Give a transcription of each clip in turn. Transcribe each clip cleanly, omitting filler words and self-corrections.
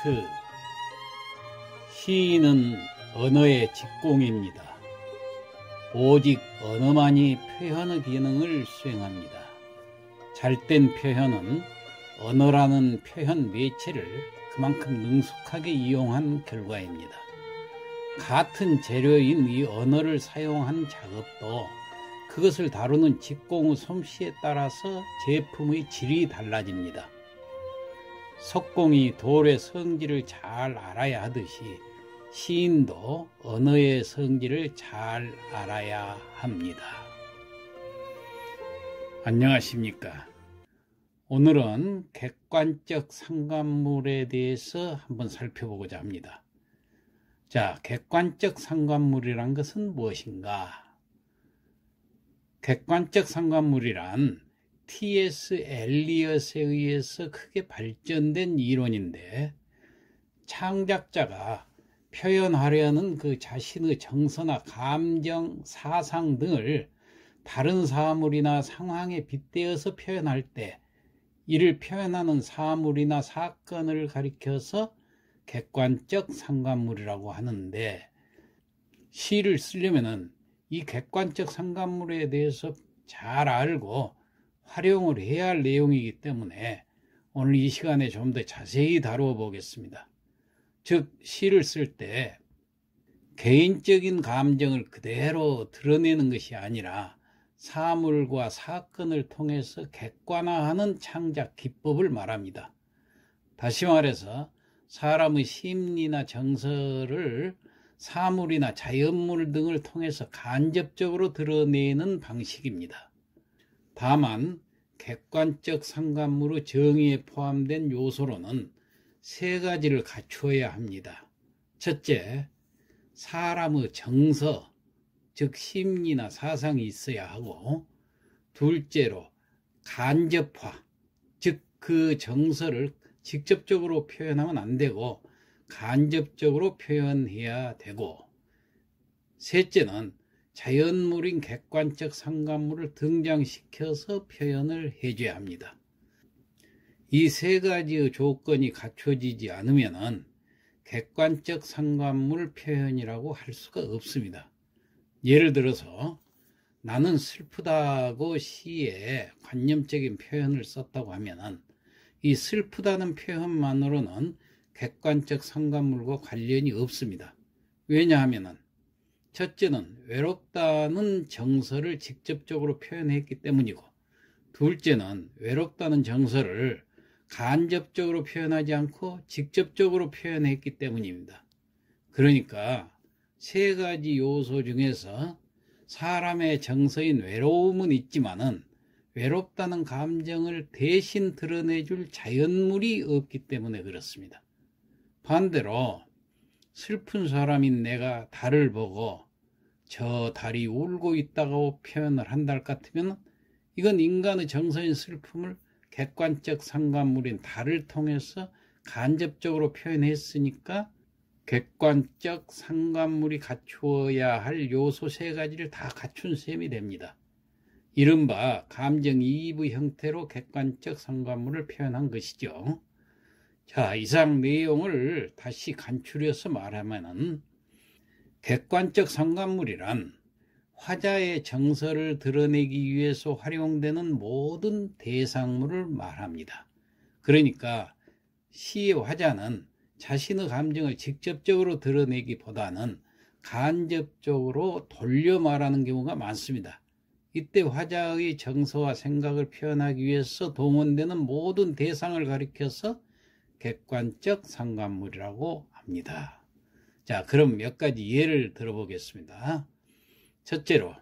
게스트. 시인은 언어의 직공입니다. 오직 언어만이 표현의 기능을 수행합니다. 잘된 표현은 언어라는 표현 매체를 그만큼 능숙하게 이용한 결과입니다. 같은 재료인 이 언어를 사용한 작업도 그것을 다루는 직공의 솜씨에 따라서 제품의 질이 달라집니다. 석공이 돌의 성질을 잘 알아야 하듯이 시인도 언어의 성질을 잘 알아야 합니다. 안녕하십니까. 오늘은 객관적 상관물에 대해서 한번 살펴보고자 합니다. 자, 객관적 상관물이란 것은 무엇인가? 객관적 상관물이란 T.S. 엘리엇에 의해서 크게 발전된 이론인데, 창작자가 표현하려는 그 자신의 정서나 감정, 사상 등을 다른 사물이나 상황에 빗대어서 표현할 때 이를 표현하는 사물이나 사건을 가리켜서 객관적 상관물이라고 하는데, 시를 쓰려면은 이 객관적 상관물에 대해서 잘 알고 활용을 해야 할 내용이기 때문에 오늘 이 시간에 좀 더 자세히 다루어 보겠습니다. 즉, 시를 쓸 때 개인적인 감정을 그대로 드러내는 것이 아니라 사물과 사건을 통해서 객관화하는 창작 기법을 말합니다. 다시 말해서 사람의 심리나 정서를 사물이나 자연물 등을 통해서 간접적으로 드러내는 방식입니다. 다만 객관적 상관물의 정의에 포함된 요소로는 세 가지를 갖추어야 합니다. 첫째, 사람의 정서, 즉 심리나 사상이 있어야 하고, 둘째로 간접화, 즉 그 정서를 직접적으로 표현하면 안 되고 간접적으로 표현해야 되고, 셋째는 자연물인 객관적 상관물을 등장시켜서 표현을 해줘야 합니다. 이 세 가지의 조건이 갖춰지지 않으면 객관적 상관물 표현이라고 할 수가 없습니다. 예를 들어서 나는 슬프다고 시에 관념적인 표현을 썼다고 하면 이 슬프다는 표현만으로는 객관적 상관물과 관련이 없습니다. 왜냐하면 첫째는 외롭다는 정서를 직접적으로 표현했기 때문이고, 둘째는 외롭다는 정서를 간접적으로 표현하지 않고 직접적으로 표현했기 때문입니다. 그러니까 세 가지 요소 중에서 사람의 정서인 외로움은 있지만은 외롭다는 감정을 대신 드러내줄 자연물이 없기 때문에 그렇습니다. 반대로 슬픈 사람인 내가 달을 보고 저 달이 울고 있다고 표현을 한다 할 것 같으면 이건 인간의 정서인 슬픔을 객관적 상관물인 달을 통해서 간접적으로 표현했으니까 객관적 상관물이 갖추어야 할 요소 세 가지를 다 갖춘 셈이 됩니다. 이른바 감정이입의 형태로 객관적 상관물을 표현한 것이죠. 자, 이상 내용을 다시 간추려서 말하면은 객관적 상관물이란 화자의 정서를 드러내기 위해서 활용되는 모든 대상물을 말합니다. 그러니까 시의 화자는 자신의 감정을 직접적으로 드러내기보다는 간접적으로 돌려 말하는 경우가 많습니다. 이때 화자의 정서와 생각을 표현하기 위해서 동원되는 모든 대상을 가리켜서 객관적 상관물이라고 합니다. 자, 그럼 몇 가지 예를 들어보겠습니다. 첫째로,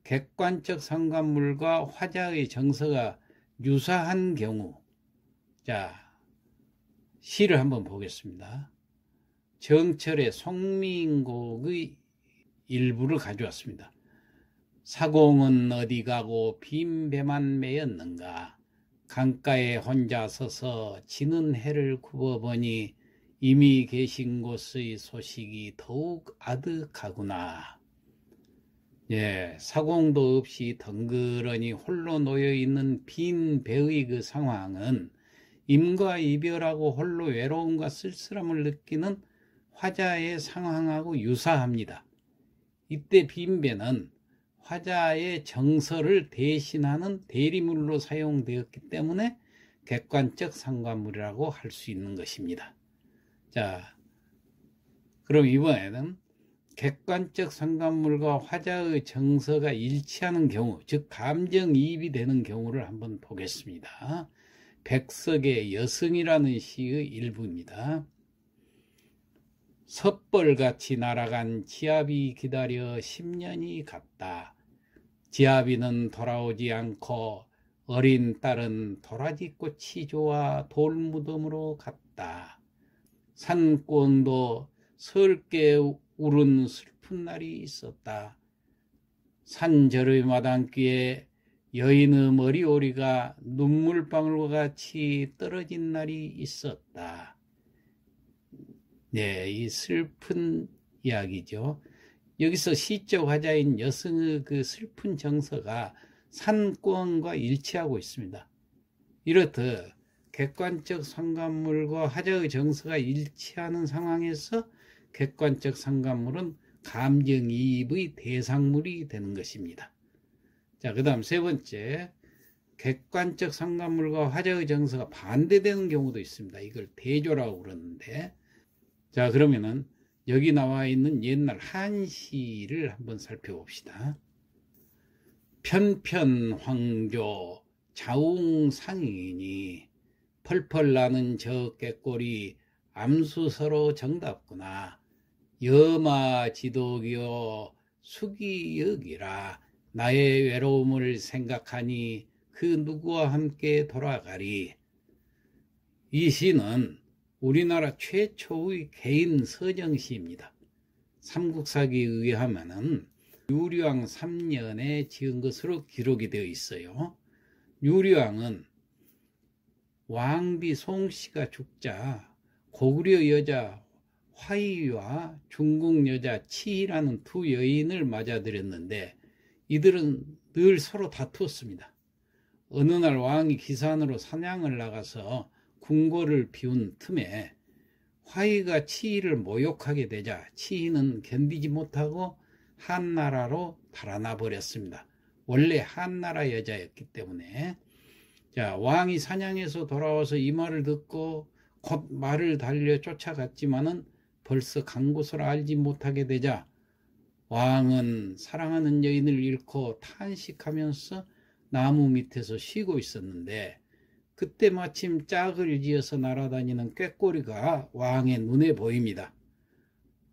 객관적 상관물과 화자의 정서가 유사한 경우. 자, 시를 한번 보겠습니다. 정철의 송민곡의 일부를 가져왔습니다. 사공은 어디 가고 빈 배만 메었는가. 강가에 혼자 서서 지는 해를 굽어보니 이미 계신 곳의 소식이 더욱 아득하구나. 예, 사공도 없이 덩그러니 홀로 놓여있는 빈 배의 그 상황은 임과 이별하고 홀로 외로움과 쓸쓸함을 느끼는 화자의 상황하고 유사합니다. 이때 빈배는 화자의 정서를 대신하는 대리물로 사용되었기 때문에 객관적 상관물이라고 할 수 있는 것입니다. 자, 그럼 이번에는 객관적 상관물과 화자의 정서가 일치하는 경우, 즉 감정이입이 되는 경우를 한번 보겠습니다. 백석의 여승이라는 시의 일부입니다. 섣벌같이 날아간 지아비 기다려 10년이 갔다. 지아비는 돌아오지 않고 어린 딸은 도라지꽃이 좋아 돌무덤으로 갔다. 산권도 설게 울은 슬픈 날이 있었다. 산저의 마당귀에 여인의 머리오리가 눈물방울과 같이 떨어진 날이 있었다. 네, 이 슬픈 이야기죠. 여기서 시적 화자인 여성의 그 슬픈 정서가 산권과 일치하고 있습니다. 이렇듯 객관적 상관물과 화자의 정서가 일치하는 상황에서 객관적 상관물은 감정이입의 대상물이 되는 것입니다. 자, 그 다음 세 번째, 객관적 상관물과 화자의 정서가 반대되는 경우도 있습니다. 이걸 대조라고 그러는데, 자, 그러면은 여기 나와 있는 옛날 한시를 한번 살펴봅시다. 편편황조 자웅상이니 펄펄 나는 저 꾀꼬리 암수서로 정답구나. 여마지독이여 수기여기라. 나의 외로움을 생각하니 그 누구와 함께 돌아가리. 이 시는 우리나라 최초의 개인 서정시입니다. 삼국사기에 의하면은 유리왕 3년에 지은 것으로 기록이 되어 있어요. 유리왕은 왕비 송씨가 죽자 고구려 여자 화이와 중국 여자 치희라는 두 여인을 맞아들였는데 이들은 늘 서로 다투었습니다. 어느 날 왕이 기산으로 사냥을 나가서 궁궐을 비운 틈에 화이가 치희를 모욕하게 되자 치희는 견디지 못하고 한나라로 달아나 버렸습니다. 원래 한나라 여자였기 때문에. 자, 왕이 사냥해서 돌아와서 이 말을 듣고 곧 말을 달려 쫓아갔지만은 벌써 간 곳을 알지 못하게 되자 왕은 사랑하는 여인을 잃고 탄식하면서 나무 밑에서 쉬고 있었는데 그때 마침 짝을 지어서 날아다니는 꾀꼬리가 왕의 눈에 보입니다.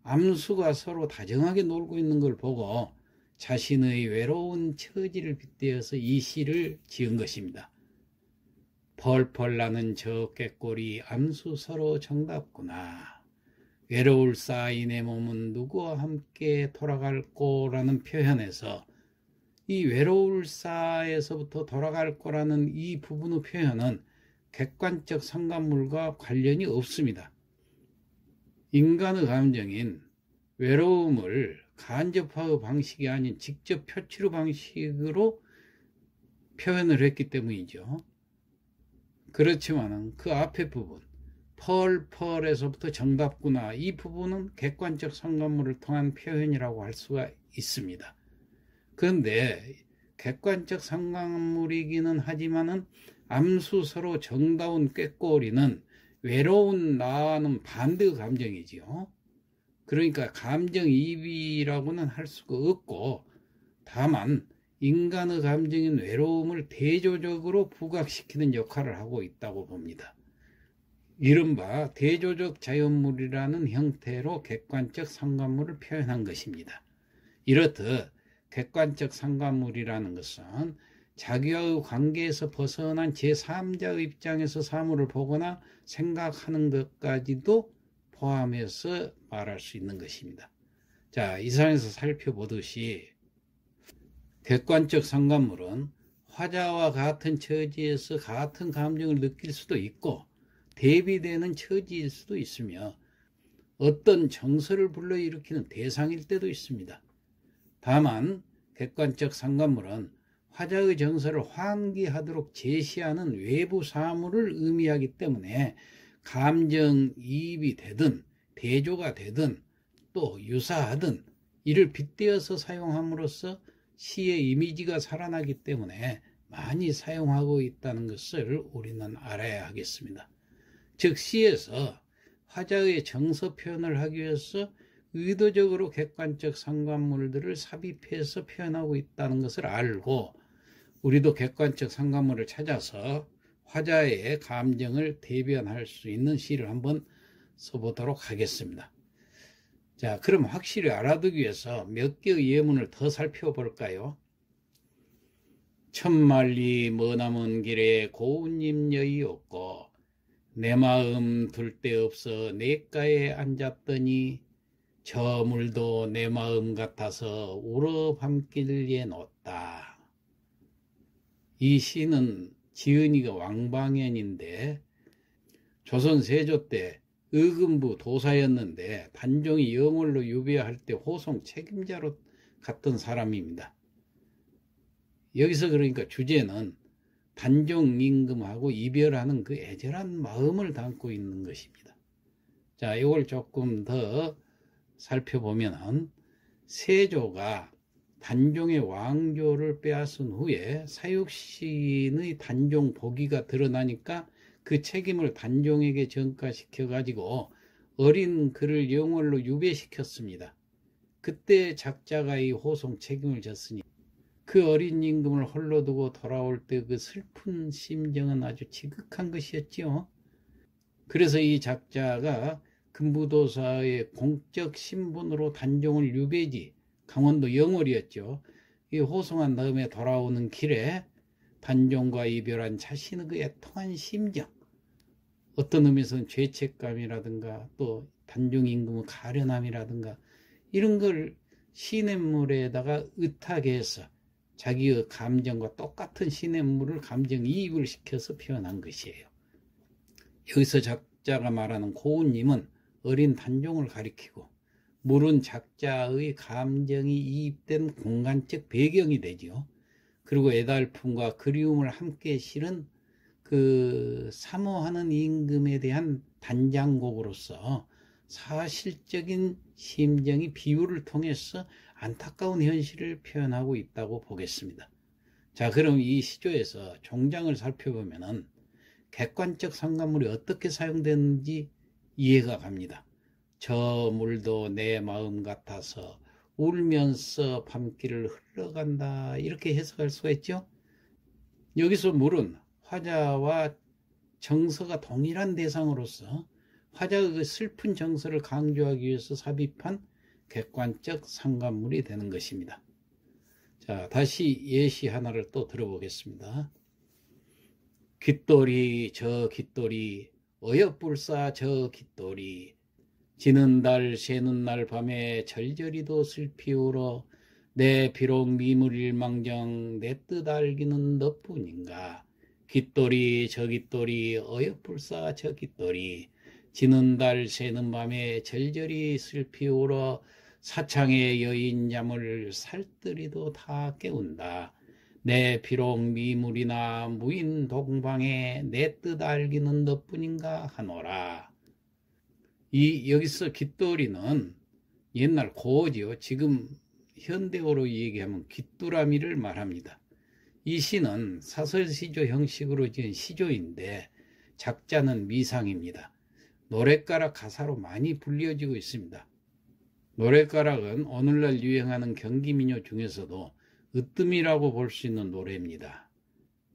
암수가 서로 다정하게 놀고 있는 걸 보고 자신의 외로운 처지를 빗대어서 이 시를 지은 것입니다. 펄펄 나는 저 꾀꼬리 암수 서로 정답구나. 외로울 싸이 내 몸은 누구와 함께 돌아갈꼬라는 표현에서 이 외로울 싸에서부터 돌아갈 거라는 이 부분의 표현은 객관적 상관물과 관련이 없습니다. 인간의 감정인 외로움을 간접화의 방식이 아닌 직접 표출의 방식으로 표현을 했기 때문이죠. 그렇지만 그 앞에 부분 펄펄에서부터 정답구나, 이 부분은 객관적 상관물을 통한 표현이라고 할 수가 있습니다. 그런데 객관적 상관물이기는 하지만은 암수서로 정다운 꾀꼬리는 외로운 나와는 반대의 감정이지요. 그러니까 감정이입이라고는 할 수가 없고, 다만 인간의 감정인 외로움을 대조적으로 부각시키는 역할을 하고 있다고 봅니다. 이른바 대조적 자연물이라는 형태로 객관적 상관물을 표현한 것입니다. 이렇듯 객관적 상관물이라는 것은 자기와의 관계에서 벗어난 제3자의 입장에서 사물을 보거나 생각하는 것까지도 포함해서 말할 수 있는 것입니다. 자, 이상에서 살펴보듯이 객관적 상관물은 화자와 같은 처지에서 같은 감정을 느낄 수도 있고 대비되는 처지일 수도 있으며 어떤 정서를 불러일으키는 대상일 때도 있습니다. 다만 객관적 상관물은 화자의 정서를 환기하도록 제시하는 외부 사물을 의미하기 때문에 감정이입이 되든 대조가 되든 또 유사하든 이를 빗대어서 사용함으로써 시의 이미지가 살아나기 때문에 많이 사용하고 있다는 것을 우리는 알아야 하겠습니다. 즉 시에서 화자의 정서 표현을 하기 위해서 의도적으로 객관적 상관물들을 삽입해서 표현하고 있다는 것을 알고 우리도 객관적 상관물을 찾아서 화자의 감정을 대변할 수 있는 시를 한번 써보도록 하겠습니다. 자, 그럼 확실히 알아두기 위해서 몇 개의 예문을 더 살펴볼까요? 천만리 머나먼 길에 고운님 여의 없고 내 마음 둘 데 없어 냇가에 앉았더니 저 물도 내 마음 같아서 울어 밤길에 놓았다. 이 시는 지은이가 왕방현인데 조선 세조 때 의금부 도사였는데 단종이 영월로 유배할 때 호송 책임자로 갔던 사람입니다. 여기서 그러니까 주제는 단종 임금하고 이별하는 그 애절한 마음을 담고 있는 것입니다. 자, 이걸 조금 더 살펴보면은 세조가 단종의 왕조를 빼앗은 후에 사육신의 단종 복위가 드러나니까 그 책임을 단종에게 전가시켜 가지고 어린 그를 영월로 유배시켰습니다. 그때 작자가 이 호송 책임을 졌으니 그 어린 임금을 홀로 두고 돌아올 때 그 슬픈 심정은 아주 지극한 것이었지요. 그래서 이 작자가 금부도사의 공적 신분으로 단종을 유배지, 강원도 영월이었죠. 이 호송한 다음에 돌아오는 길에 단종과 이별한 자신의 그 애통한 심정, 어떤 의미에서는 죄책감이라든가 또 단종 임금의 가련함이라든가 이런 걸 시냇물에다가 의탁해 해서 자기의 감정과 똑같은 시냇물을 감정이입을 시켜서 표현한 것이에요. 여기서 작자가 말하는 고운님은 어린 단종을 가리키고 물은 작자의 감정이 이입된 공간적 배경이 되죠. 그리고 애달픔과 그리움을 함께 실은 그 사모하는 임금에 대한 단장곡으로서 사실적인 심정이 비유를 통해서 안타까운 현실을 표현하고 있다고 보겠습니다. 자, 그럼 이 시조에서 종장을 살펴보면은 객관적 상관물이 어떻게 사용되는지 이해가 갑니다. 저 물도 내 마음 같아서 울면서 밤길을 흘러간다, 이렇게 해석할 수가 있죠. 여기서 물은 화자와 정서가 동일한 대상으로서 화자의 그 슬픈 정서를 강조하기 위해서 삽입한 객관적 상관물이 되는 것입니다. 자, 다시 예시 하나를 또 들어보겠습니다. 깃돌이 저 깃돌이 어여불사 저 깃돌이 지는 달 새는 날 밤에 절절히도 슬피 울어 내 비록 미물일망정 내 뜻 알기는 너뿐인가. 깃돌이 저 깃돌이 어여불사 저 깃돌이 지는 달 새는 밤에 절절히 슬피 울어 사창의 여인 잠을 살뜰히도 다 깨운다. 내 비록 미물이나 무인 동방에 내 뜻 알기는 너뿐인가 하노라. 여기서 깃돌이는 옛날 고어지요. 지금 현대어로 얘기하면 귀뚜라미를 말합니다. 이 시는 사설시조 형식으로 지은 시조인데 작자는 미상입니다. 노랫가락 가사로 많이 불려지고 있습니다. 노랫가락은 오늘날 유행하는 경기민요 중에서도 으뜸이라고 볼 수 있는 노래입니다.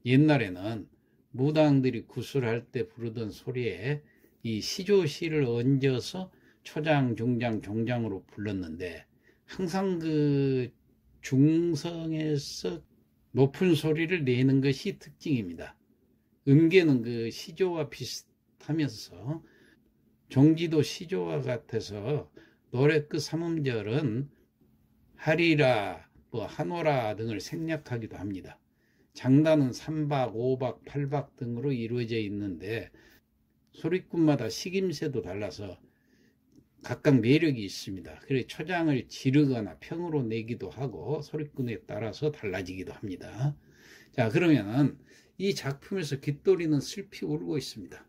옛날에는 무당들이 구슬할 때 부르던 소리에 이 시조시를 얹어서 초장, 중장, 종장으로 불렀는데 항상 그 중성에서 높은 소리를 내는 것이 특징입니다. 음계는 그 시조와 비슷하면서 종지도 시조와 같아서 노래 끝 삼음절은 하리라, 하노라 등을 생략하기도 합니다. 장단은 3박, 5박, 8박 등으로 이루어져 있는데 소리꾼마다 식임새도 달라서 각각 매력이 있습니다. 그래서 초장을 지르거나 평으로 내기도 하고 소리꾼에 따라서 달라지기도 합니다. 자, 그러면은 이 작품에서 깃돌이는 슬피 울고 있습니다.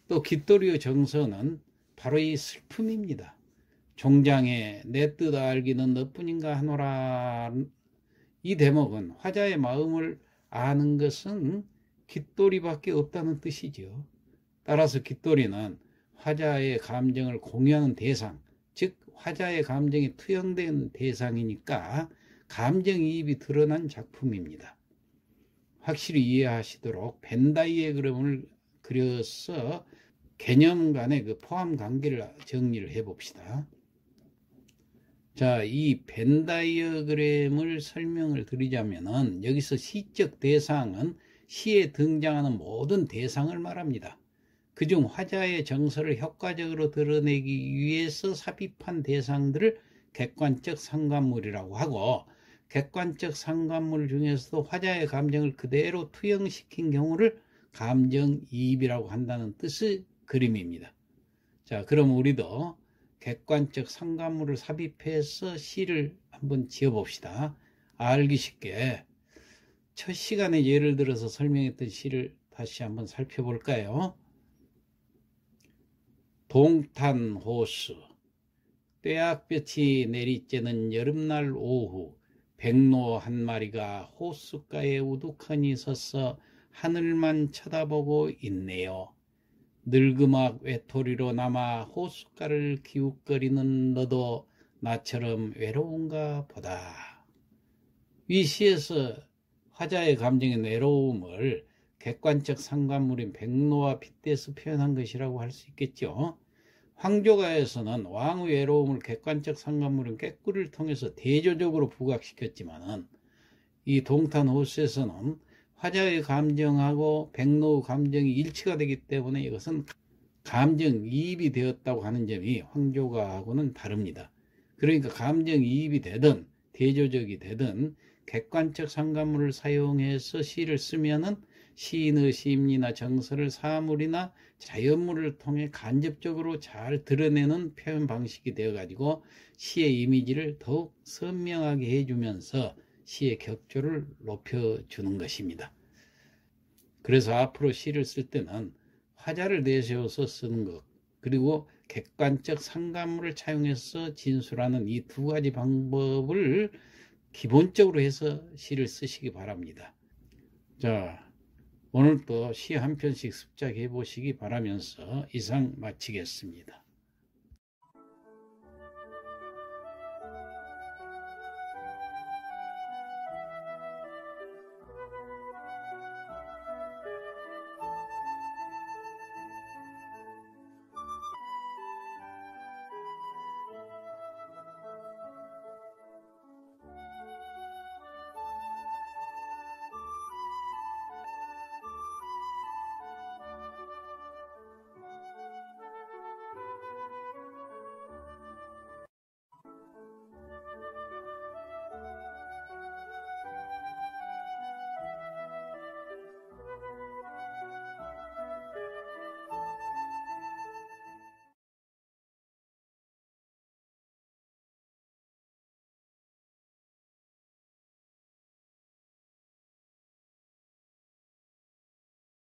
또 깃돌이의 정서는 바로 이 슬픔입니다. 종장에 내 뜻 알기는 너뿐인가 하노라. 이 대목은 화자의 마음을 아는 것은 깃돌이밖에 없다는 뜻이죠. 따라서 깃돌이는 화자의 감정을 공유하는 대상, 즉 화자의 감정이 투영된 대상이니까 감정이입이 드러난 작품입니다. 확실히 이해하시도록 벤 다이어그램을 그려서 개념 간의 그 포함 관계를 정리를 해 봅시다. 자, 이 벤 다이어그램을 설명을 드리자면은 여기서 시적 대상은 시에 등장하는 모든 대상을 말합니다. 그중 화자의 정서를 효과적으로 드러내기 위해서 삽입한 대상들을 객관적 상관물이라고 하고, 객관적 상관물 중에서도 화자의 감정을 그대로 투영시킨 경우를 감정이입이라고 한다는 뜻의 그림입니다. 자, 그럼 우리도 객관적 상관물을 삽입해서 시를 한번 지어봅시다. 알기 쉽게 첫 시간에 예를 들어서 설명했던 시를 다시 한번 살펴볼까요? 동탄호수. 떼약볕이 내리쬐는 여름날 오후, 백로 한 마리가 호숫가에 우두커니 서서 하늘만 쳐다보고 있네요. 늙음악 외톨이로 남아 호숫가를 기웃거리는 너도 나처럼 외로운가 보다. 이 시에서 화자의 감정의 외로움을 객관적 상관물인 백로와 빗대서 표현한 것이라고 할 수 있겠죠. 황조가에서는 왕의 외로움을 객관적 상관물인 꾀꿀을 통해서 대조적으로 부각시켰지만은 이 동탄호수에서는 화자의 감정하고 백로의 감정이 일치가 되기 때문에 이것은 감정이입이 되었다고 하는 점이 황조가하고는 다릅니다. 그러니까 감정이입이 되든 대조적이 되든 객관적 상관물을 사용해서 시를 쓰면은 시인의 심리나 정서를 사물이나 자연물을 통해 간접적으로 잘 드러내는 표현 방식이 되어 가지고 시의 이미지를 더욱 선명하게 해주면서 시의 격조를 높여주는 것입니다. 그래서 앞으로 시를 쓸 때는 화자를 내세워서 쓰는 것, 그리고 객관적 상관물을 차용해서 진술하는 이 두 가지 방법을 기본적으로 해서 시를 쓰시기 바랍니다. 자, 오늘도 시 한 편씩 습작해 보시기 바라면서 이상 마치겠습니다.